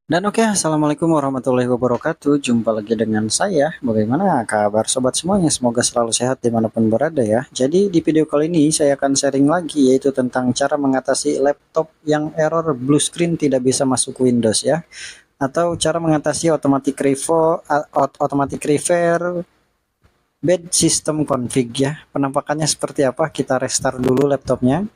Dan oke, assalamualaikum warahmatullahi wabarakatuh. Jumpa lagi dengan saya. Bagaimana kabar sobat semuanya? Semoga selalu sehat dimanapun berada ya. Jadi di video kali ini saya akan sharing lagi yaitu tentang cara mengatasi laptop yang error blue screen tidak bisa masuk Windows ya. Atau cara mengatasi automatic refer bad system config ya. Penampakannya seperti apa? Kita restart dulu laptopnya.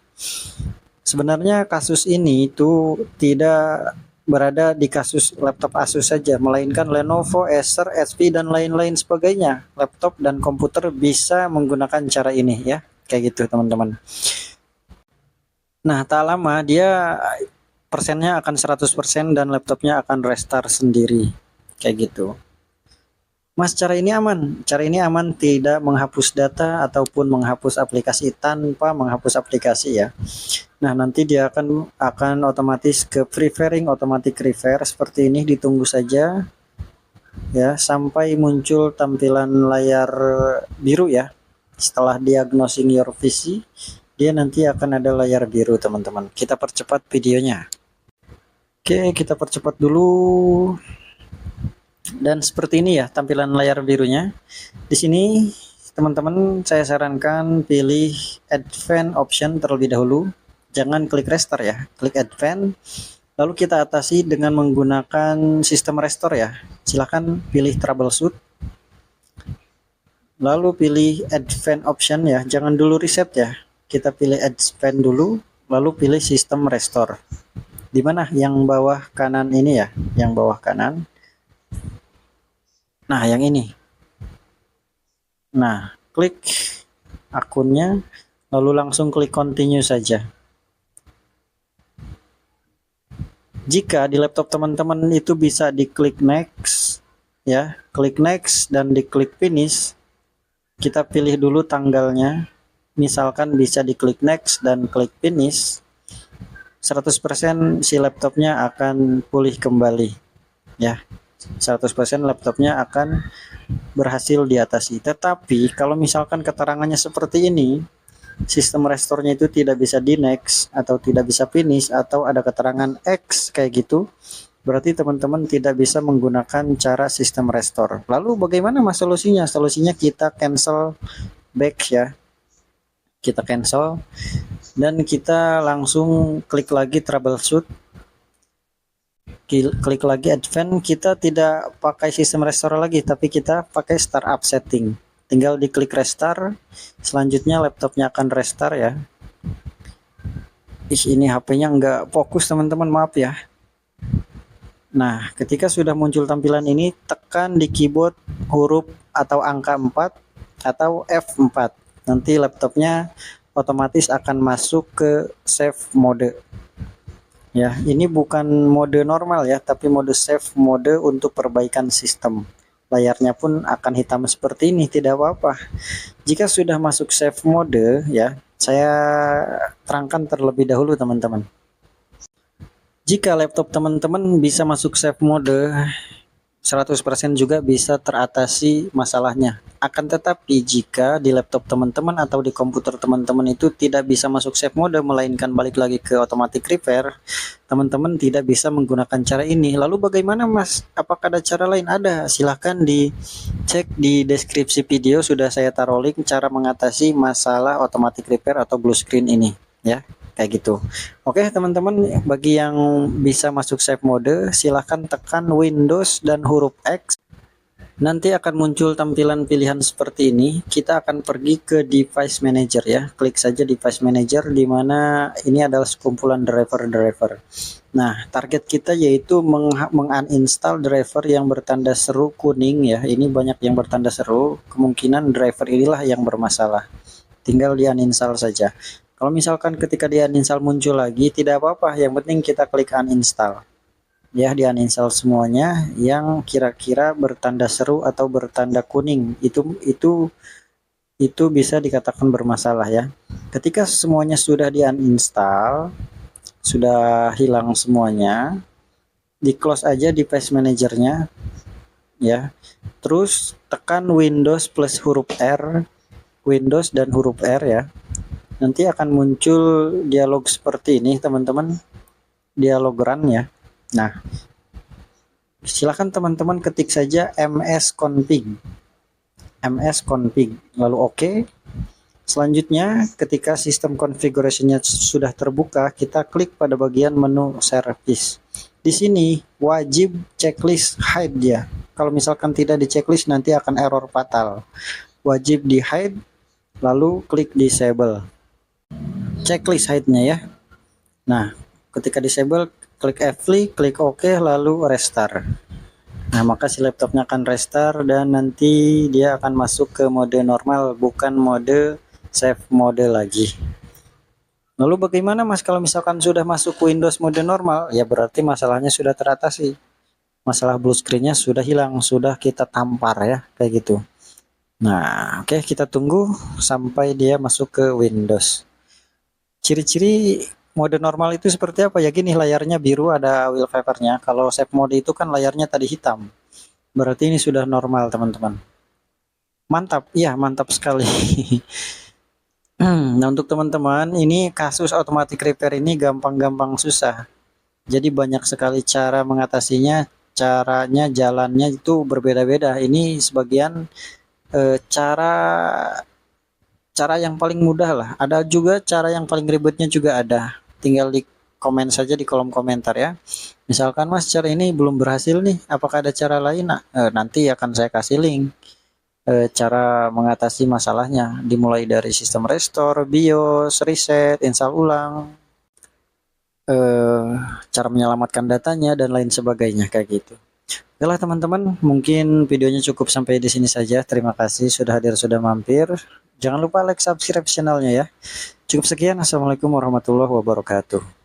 Sebenarnya kasus ini itu tidak berada di kasus laptop Asus saja, melainkan Lenovo, Acer, HP, dan lain-lain sebagainya. Laptop dan komputer bisa menggunakan cara ini ya, kayak gitu teman-teman. Nah, tak lama dia persennya akan 100% dan laptopnya akan restart sendiri, kayak gitu. Mas, cara ini aman. Cara ini aman, tidak menghapus data ataupun menghapus aplikasi tanpa menghapus aplikasi ya. Nah, nanti dia akan otomatis ke preferring automatic refer seperti ini, ditunggu saja ya sampai muncul tampilan layar biru ya. Setelah diagnosing your PC, dia nanti akan ada layar biru, teman-teman. Kita percepat videonya. Oke, kita percepat dulu. Dan seperti ini ya tampilan layar birunya. Di sini teman-teman saya sarankan pilih Advanced Option terlebih dahulu. Jangan klik restart ya, klik Advanced. Lalu kita atasi dengan menggunakan sistem restore ya. Silahkan pilih troubleshoot. Lalu pilih Advanced Option ya, jangan dulu reset ya. Kita pilih Advanced dulu, lalu pilih sistem restore. Di mana yang bawah kanan ini ya, yang bawah kanan. Nah, yang ini. Nah, klik akunnya, lalu langsung klik continue saja. Jika di laptop teman-teman itu bisa diklik next, ya, klik next dan diklik finish. Kita pilih dulu tanggalnya. Misalkan bisa diklik next dan klik finish. 100% si laptopnya akan pulih kembali, ya. 100% laptopnya akan berhasil diatasi. Tetapi kalau misalkan keterangannya seperti ini, sistem restore-nya itu tidak bisa di next atau tidak bisa finish atau ada keterangan X kayak gitu, berarti teman-teman tidak bisa menggunakan cara sistem restore. Lalu bagaimana mas solusinya? Solusinya kita cancel back ya. Kita cancel dan kita langsung klik lagi troubleshoot. Klik lagi advance, kita tidak pakai sistem restore lagi tapi kita pakai startup setting. Tinggal diklik restart, selanjutnya laptopnya akan restart ya. Ini HP-nya nggak fokus teman-teman, maaf ya. Nah, ketika sudah muncul tampilan ini, tekan di keyboard huruf atau angka 4 atau F4. Nanti laptopnya otomatis akan masuk ke save mode. Ya, ini bukan mode normal ya, tapi mode save mode untuk perbaikan sistem. Layarnya pun akan hitam seperti ini, tidak apa-apa. Jika sudah masuk save mode ya, saya terangkan terlebih dahulu teman-teman. Jika laptop teman-teman bisa masuk save mode, 100% juga bisa teratasi masalahnya. Akan tetapi jika di laptop teman-teman atau di komputer teman-teman itu tidak bisa masuk save mode, melainkan balik lagi ke automatic repair, teman-teman tidak bisa menggunakan cara ini. Lalu bagaimana mas? Apakah ada cara lain? Ada, silahkan dicek di deskripsi video, sudah saya taruh link cara mengatasi masalah automatic repair atau blue screen ini ya. Kayak gitu. Oke teman-teman, bagi yang bisa masuk save mode, silahkan tekan Windows dan huruf X. Nanti akan muncul tampilan pilihan seperti ini. Kita akan pergi ke device manager ya. Klik saja device manager, di mana ini adalah sekumpulan driver-driver. Nah, target kita yaitu menguninstall driver yang bertanda seru kuning ya. Ini banyak yang bertanda seru, kemungkinan driver inilah yang bermasalah. Tinggal di uninstall saja. Kalau misalkan ketika dia uninstall muncul lagi, tidak apa-apa, yang penting kita klik uninstall. Ya, di uninstall semuanya yang kira-kira bertanda seru atau bertanda kuning. Itu bisa dikatakan bermasalah ya. Ketika semuanya sudah di uninstall, sudah hilang semuanya, di close aja device manajernya ya. Terus tekan Windows plus huruf R, Windows dan huruf R ya. Nanti akan muncul dialog seperti ini teman-teman, dialog run ya. Nah, Silakan teman-teman ketik saja msconfig lalu oke. Selanjutnya, ketika sistem configuration-nya sudah terbuka, kita klik pada bagian menu service. Di sini wajib checklist hide ya. Kalau misalkan tidak di checklist nanti akan error fatal. Wajib di hide, lalu klik disable. Checklist hide-nya ya. Nah, ketika disable, klik F5, klik OK, lalu restart. Nah, maka si laptopnya akan restart dan nanti dia akan masuk ke mode normal, bukan mode save mode lagi. Lalu bagaimana Mas kalau misalkan sudah masuk Windows mode normal? Ya berarti masalahnya sudah teratasi. Masalah blue screen-nya sudah hilang, sudah kita tampar ya, kayak gitu. Nah, oke, kita tunggu sampai dia masuk ke Windows. Ciri-ciri mode normal itu seperti apa ya? Gini, layarnya biru ada wallpaper-nya. Kalau save mode itu kan layarnya tadi hitam. Berarti ini sudah normal, teman-teman. Mantap, iya mantap sekali. Nah, untuk teman-teman, ini kasus automatic repair ini gampang-gampang susah. Jadi banyak sekali cara mengatasinya, caranya, jalannya itu berbeda-beda. Ini sebagian cara yang paling mudah lah. Ada juga cara yang paling ribetnya juga ada. Tinggal di komen saja di kolom komentar ya. Misalkan Mas cara ini belum berhasil nih, apakah ada cara lain? Nah, nanti akan saya kasih link cara mengatasi masalahnya, dimulai dari sistem restore, BIOS, reset, install ulang, cara menyelamatkan datanya dan lain sebagainya kayak gitu. Oke lah teman-teman, mungkin videonya cukup sampai di sini saja. Terima kasih sudah hadir, sudah mampir. Jangan lupa like, subscribe channelnya ya. Cukup sekian. Assalamualaikum warahmatullahi wabarakatuh.